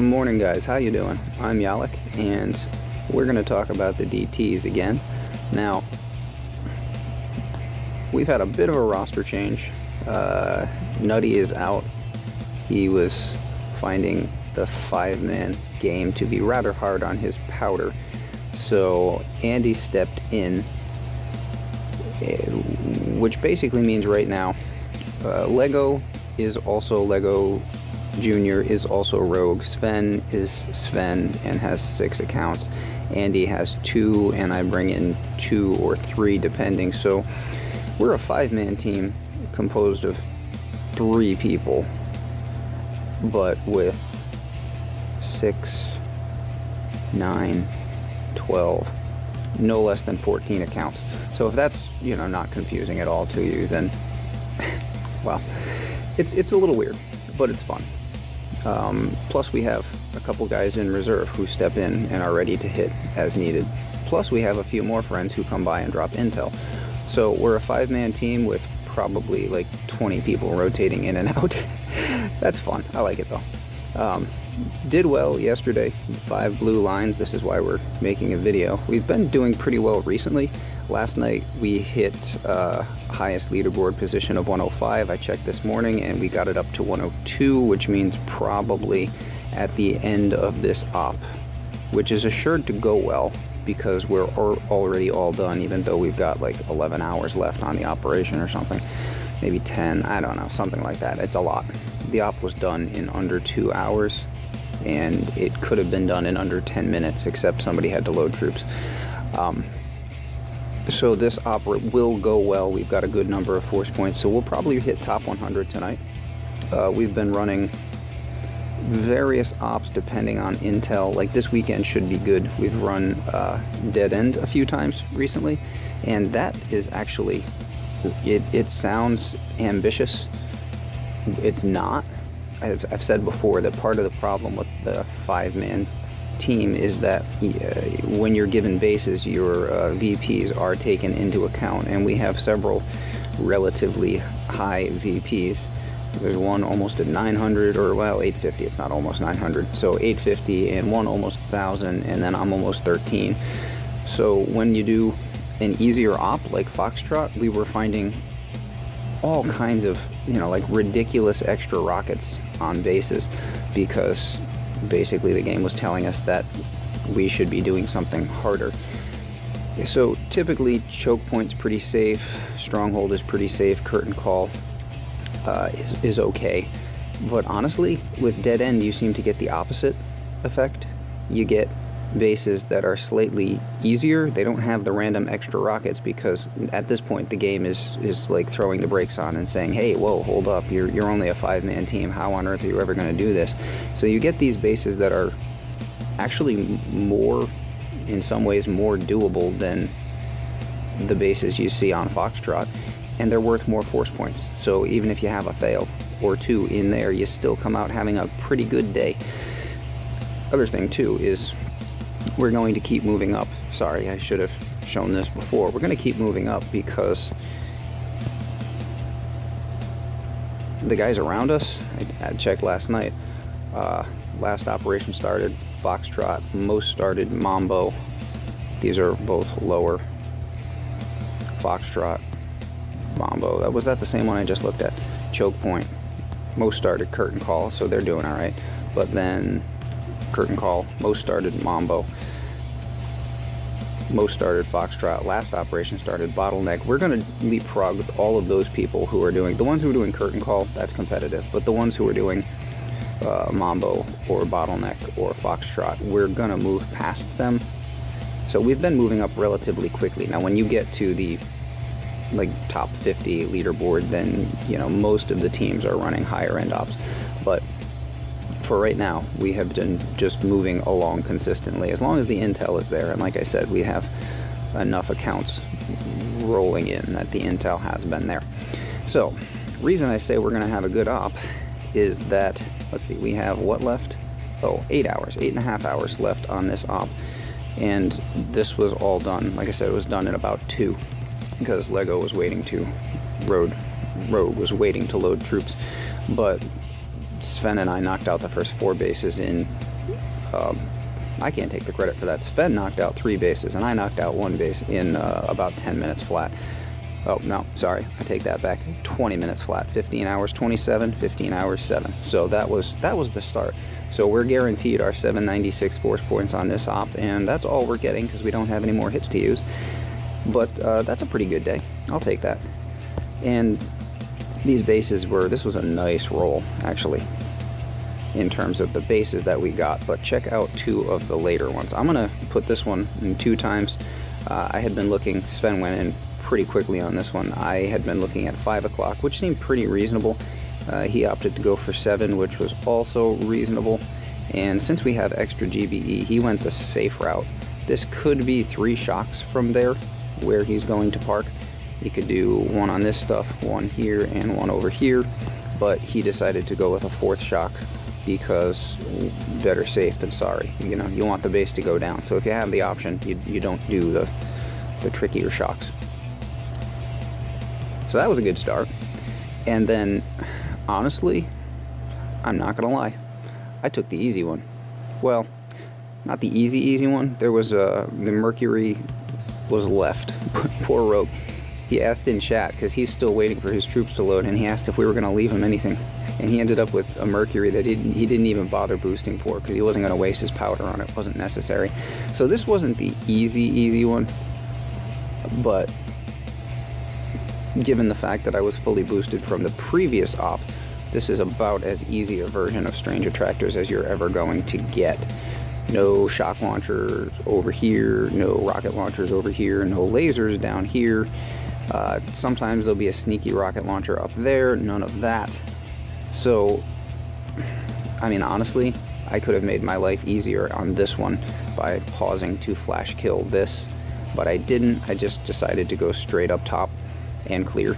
Morning guys, how you doing? I'm Yalek and we're going to talk about the DTs again. Now, we've had a bit of a roster change. Nutty is out. He was finding the 5-man game to be rather hard on his powder. So Andy stepped in, which basically means right now Lego is also Lego, Junior is also Rogue, Sven is Sven and has 6 accounts, Andy has 2, and I bring in 2 or 3 depending. So we're a 5-man team composed of 3 people, but with 6, 9, 12, no less than 14 accounts. So if that's, not confusing at all to you, then well, it's a little weird, but it's fun. Plus we have a couple guys in reserve who step in and are ready to hit as needed. Plus we have a few more friends who come by and drop intel. So we're a 5-man team with probably like 20 people rotating in and out. That's fun. I like it though. Did well yesterday, 5 blue lines. This is why we're making a video. We've been doing pretty well recently. Last night we hit highest leaderboard position of 105. I checked this morning and we got it up to 102, which means probably at the end of this op, which is assured to go well because we're already all done, even though we've got like 11 hours left on the operation or something. Maybe 10, I don't know, something like that. It's a lot. The op was done in under 2 hours and it could have been done in under 10 minutes, except somebody had to load troops. So this op will go well. We've got a good number of force points, so we'll probably hit top 100 tonight. We've been running various ops depending on intel. Like this weekend should be good. We've run Dead End a few times recently, and that is actually, it sounds ambitious. It's not. I've said before that part of the problem with the 5-man team is that when you're given bases, your VPs are taken into account, and we have several relatively high VPs. There's one almost at 900, or well, 850. It's not almost 900. So 850 and one almost 1,000, and then I'm almost 13. So when you do an easier op like Foxtrot, we were finding all kinds of, like ridiculous extra rockets on bases because basically the game was telling us that we should be doing something harder. So typically choke point's pretty safe, stronghold is pretty safe, curtain call is okay. But honestly, with Dead End you seem to get the opposite effect. You get bases that are slightly easier. They don't have the random extra rockets because at this point the game is like throwing the brakes on and saying, hey, whoa, hold up, you're only a 5-man team. How on earth are you ever going to do this? So you get these bases that are actually more, in some ways, more doable than the bases you see on Foxtrot, and they're worth more force points. So even if you have a fail or 2 in there, you still come out having a pretty good day. Other thing too is we're going to keep moving up. Sorry, I should have shown this before. We're going to keep moving up because the guys around us, I checked last night, last operation started Foxtrot, most started Mambo. These are both lower. Foxtrot, Mambo. Was that the same one I just looked at? Choke point. Most started Curtain Call, so they're doing all right. But then Curtain Call, most started Mambo, most started Foxtrot, last operation started Bottleneck. We're going to leapfrog with all of those people who are doing, the ones who are doing Curtain Call, that's competitive, but the ones who are doing Mambo or Bottleneck or Foxtrot, we're going to move past them. So we've been moving up relatively quickly. Now when you get to the top 50 leaderboard, then most of the teams are running higher end ops, but for right now, we have been just moving along consistently, as long as the intel is there. And like I said, we have enough accounts rolling in that the intel has been there. So, reason I say we're going to have a good op is that, let's see, we have what left? Oh, 8 hours, 8.5 hours left on this op. And this was all done, like I said, it was done in about 2, because Lego was waiting to, Rogue was waiting to load troops. But Sven and I knocked out the first 4 bases in I can't take the credit for that. Sven knocked out 3 bases, and I knocked out 1 base in about 10 minutes flat. Oh, no, sorry, I take that back. 20 minutes flat. 15 hours 27, 15 hours 7. So that was the start. So we're guaranteed our 796 force points on this op, and that's all we're getting because we don't have any more hits to use. But that's a pretty good day. I'll take that. And these bases this was a nice roll, actually, in terms of the bases that we got. But check out 2 of the later ones. I'm gonna put this one in 2 times. I had been looking, Sven went in pretty quickly on this one. I had been looking at 5 o'clock, which seemed pretty reasonable. He opted to go for 7, which was also reasonable. And since we have extra GBE, he went the safe route. This could be 3 shocks from there where he's going to park. He could do 1 on this stuff, 1 here, and 1 over here. But he decided to go with a 4th shock because better safe than sorry. You know, you want the base to go down. So if you have the option, you don't do the trickier shocks. So that was a good start. And then, honestly, I'm not gonna lie, I took the easy one. Well, not the easy one. There was the Mercury was left. Poor Rogue. He asked in chat, because he's still waiting for his troops to load, and he asked if we were gonna leave him anything. And he ended up with a Mercury that he didn't even bother boosting for, because he wasn't gonna waste his powder on it. It wasn't necessary. So this wasn't the easy one, but given the fact that I was fully boosted from the previous op, this is about as easy a version of Strange Attractors as you're ever going to get. No shock launchers over here, no rocket launchers over here, no lasers down here. Sometimes there'll be a sneaky rocket launcher up there, none of that. So, I mean, honestly, I could have made my life easier on this one by pausing to flash kill this, but I didn't. I just decided to go straight up top and clear.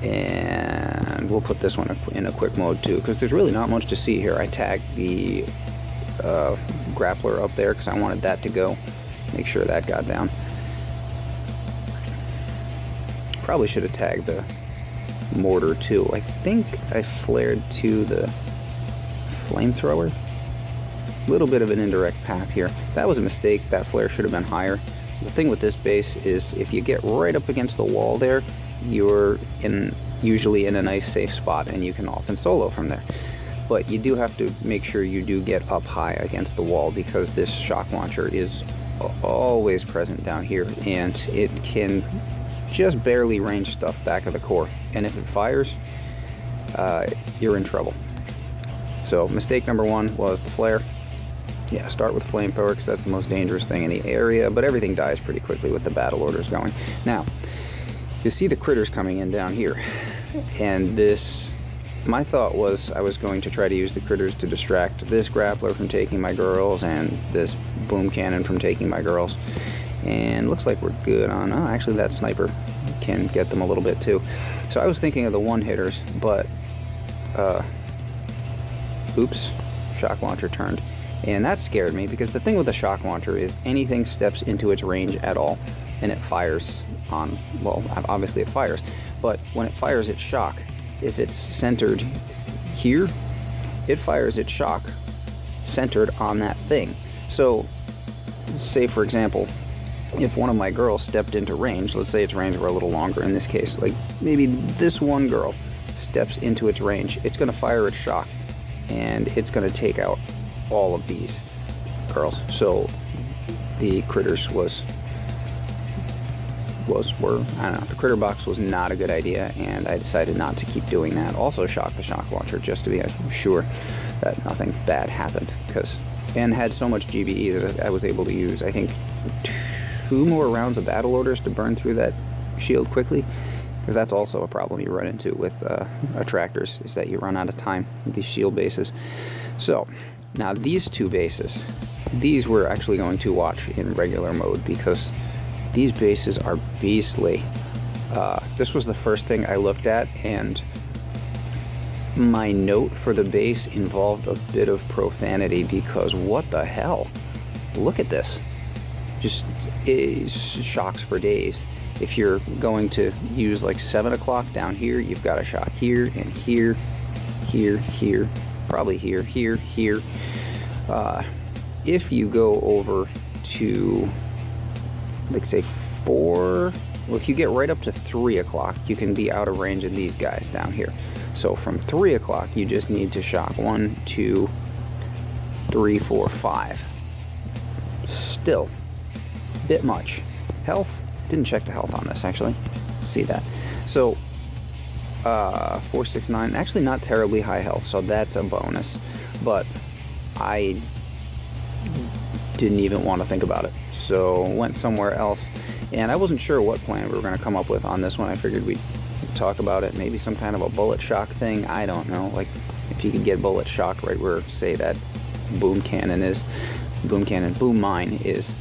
And we'll put this one in a quick mode too, because there's really not much to see here. I tagged the grappler up there because I wanted that to go. Make sure that got down. Probably should have tagged the mortar too. I think I flared to the flamethrower. A little bit of an indirect path here. That was a mistake. That flare should have been higher. The thing with this base is if you get right up against the wall there, you're usually in a nice safe spot and you can often solo from there. But you do have to make sure you do get up high against the wall, because this shock launcher is always present down here and it can just barely range stuff back of the core. And if it fires, you're in trouble. So mistake number 1 was the flare. Yeah, start with flamethrower because that's the most dangerous thing in the area, but everything dies pretty quickly with the battle orders going. Now, you see the critters coming in down here, and this, my thought was I was going to try to use the critters to distract this grappler from taking my girls and this boom cannon from taking my girls. And looks like we're good on, oh, actually that sniper can get them a little bit too. So I was thinking of the one-hitters, but, oops, shock launcher turned. And that scared me, because the thing with the shock launcher is anything steps into its range at all, and it fires on, well, obviously it fires, but when it fires its shock, if it's centered here, it fires its shock centered on that thing. So, say for example, if one of my girls stepped into range, let's say its range were a little longer in this case, like maybe this one girl steps into its range, it's going to fire its shock, and it's going to take out all of these girls. So the critters were, I don't know, the critter box was not a good idea, and I decided not to keep doing that. Also shocked the shock launcher just to be sure that nothing bad happened, and had so much GBE that I was able to use, I think, 2 more rounds of battle orders to burn through that shield quickly, because that's also a problem you run into with attractors, is that you run out of time with these shield bases. So now these 2 bases, these we're actually going to watch in regular mode, because these bases are beastly. This was the first thing I looked at, and my note for the base involved a bit of profanity, because what the hell? Look at this. Just shocks for days. If you're going to use like 7 o'clock down here, you've got a shock here and here, here, here, probably here, here, here. If you go over to, like, say 4, well, if you get right up to 3 o'clock, you can be out of range of these guys down here. So from 3 o'clock, you just need to shock 1, 2, 3, 4, 5. Still, bit much. Health, didn't check the health on this, actually. Let's see that. So, 4, 6, 9, actually not terribly high health, so that's a bonus. But I didn't even want to think about it, so went somewhere else. And I wasn't sure what plan we were going to come up with on this one. I figured we'd talk about it, maybe some kind of a bullet shock thing. I don't know, like if you could get bullet shock right where, say, that boom mine is,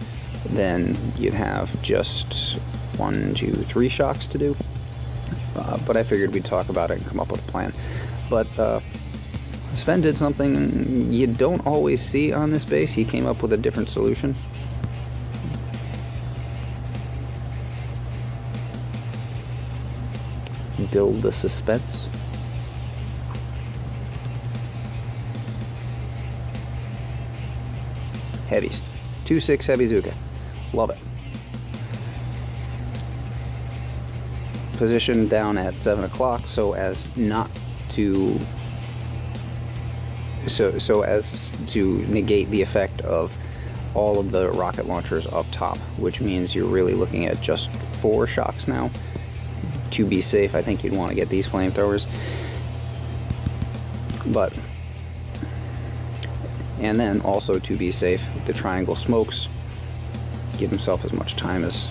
then you'd have just 1, 2, 3 shocks to do. But I figured we'd talk about it and come up with a plan. But Sven did something you don't always see on this base. He came up with a different solution. Build the suspense. Heavies. 2-6 Heavy Zuka. Love it. Position down at 7 o'clock so as not to so as to negate the effect of all of the rocket launchers up top, which means you're really looking at just 4 shocks now. To be safe, I think you'd want to get these flamethrowers. But, and then also to be safe, the triangle smokes, give himself as much time as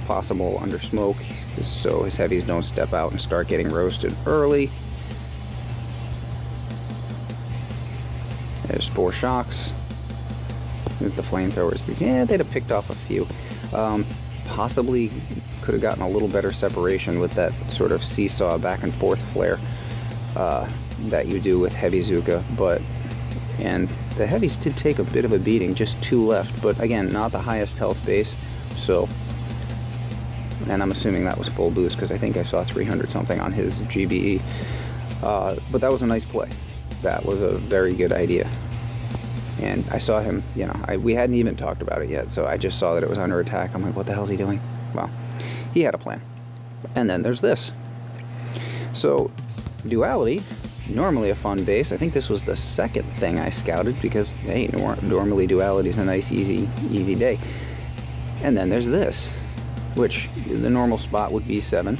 possible under smoke so his heavies don't step out and start getting roasted early. There's 4 shocks. The flamethrowers, yeah, they'd have picked off a few. Possibly could have gotten a little better separation with that sort of seesaw back and forth flare that you do with Heavy Zuka, and the heavies did take a bit of a beating, just 2 left, but again, not the highest health base, so, and I'm assuming that was full boost because I think I saw 300 something on his GBE, but that was a nice play. That was a very good idea. And I saw him, you know, we hadn't even talked about it yet, so I just saw that it was under attack. I'm like, what the hell is he doing? Well, he had a plan. And then there's this. So, Duality, normally a fun base. I think this was the second thing I scouted because, hey, normally Duality is a nice, easy day. And then there's this, which the normal spot would be 7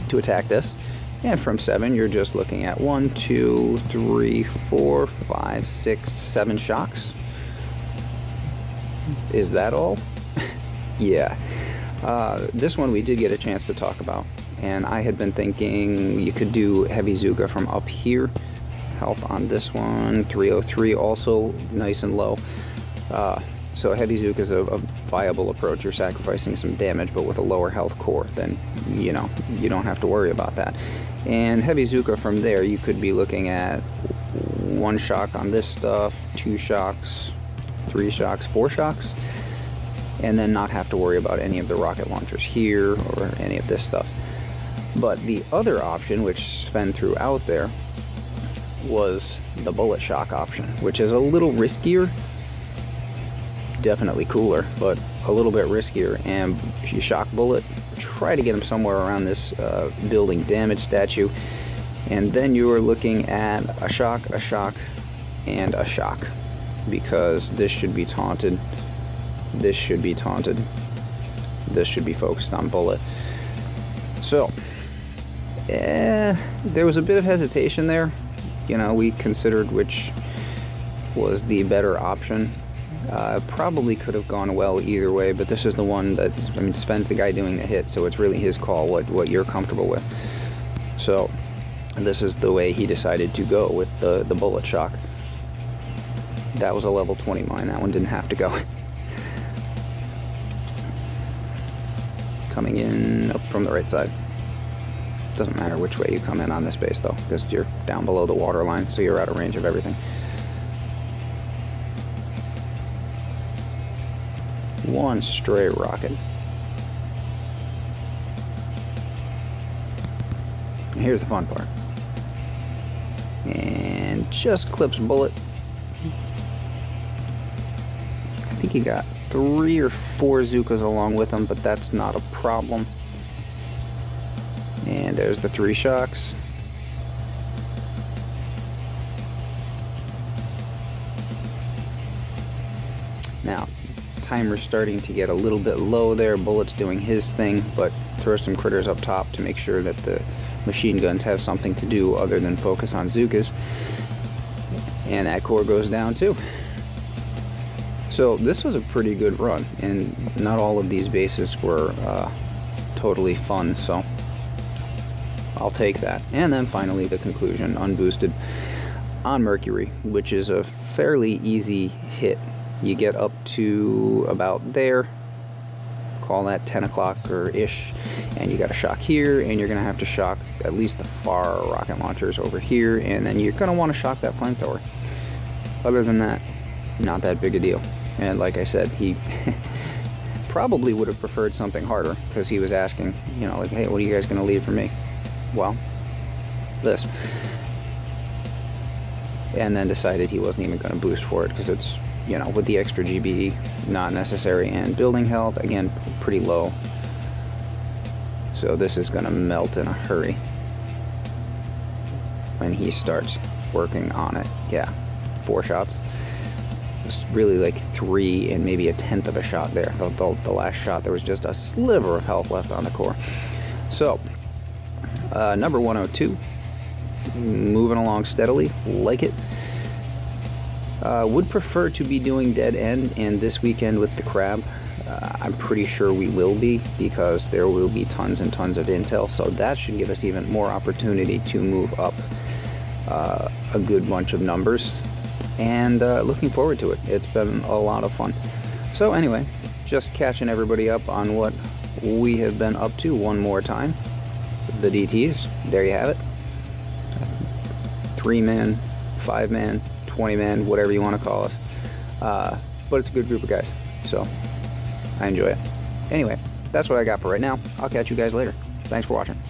to attack this. And from 7, you're just looking at 1, 2, 3, 4, 5, 6, 7 shocks. Is that all? Yeah. This one we did get a chance to talk about. And I had been thinking you could do Heavy Zuka from up here. Health on this one, 303, also nice and low. So Heavy Zuka is a viable approach. You're sacrificing some damage, but with a lower health core, then, you know, you don't have to worry about that. And Heavy Zuka from there, you could be looking at 1 shock on this stuff, 2 shocks, 3 shocks, 4 shocks, and then not have to worry about any of the rocket launchers here or any of this stuff. But the other option, which Sven threw out there, was the bullet shock option, which is a little riskier. Definitely cooler, but a little bit riskier. And you shock bullet, try to get him somewhere around this building damage statue, and then you are looking at a shock, and a shock, because this should be taunted, this should be taunted, this should be focused on bullet. So there was a bit of hesitation there. You know, we considered which was the better option. Probably could have gone well either way, but this is the one that, I mean, Sven's the guy doing the hit, so it's really his call what you're comfortable with. So this is the way he decided to go with the bullet shock. That was a level 20 mine. That one didn't have to go. Coming in up from the right side. Doesn't matter which way you come in on this base though, because you're down below the water line, so you're out of range of everything. One stray rocket. And here's the fun part. And just clips bullet. he got 3 or 4 Zookas along with him, but that's not a problem. And there's the 3 shocks. Now, timer's starting to get a little bit low there. Bullet's doing his thing, but throw some critters up top to make sure that the machine guns have something to do other than focus on Zookas. And that core goes down too. So this was a pretty good run, and not all of these bases were totally fun, so I'll take that. And then finally the conclusion, unboosted on Mercury, which is a fairly easy hit. You get up to about there, call that 10 o'clock or ish, and you got a shock here, and you're gonna have to shock at least the far rocket launchers over here, and then you're gonna want to shock that flamethrower. Other than that, not that big a deal. And like I said, he probably would have preferred something harder, because he was asking, you know, like, hey, what are you guys gonna leave for me? Well, this. And then decided he wasn't even gonna boost for it, because it's, you know, with the extra GBE, not necessary. And building health, again, pretty low. So this is gonna melt in a hurry when he starts working on it. Yeah, 4 shots. It's really like 3 and maybe 1/10 of a shot there. The last shot, there was just a sliver of health left on the core. So, number 102, moving along steadily, like it. Would prefer to be doing Dead End, and this weekend with the crab, I'm pretty sure we will be, because there will be tons and tons of intel, so that should give us even more opportunity to move up a good bunch of numbers. And looking forward to it. It's been a lot of fun. So anyway, just catching everybody up on what we have been up to one more time. The DTs, there you have it. 3-man, 5-man, 20-man, whatever you want to call us. But it's a good group of guys, so I enjoy it. Anyway, that's what I got for right now. I'll catch you guys later. Thanks for watching.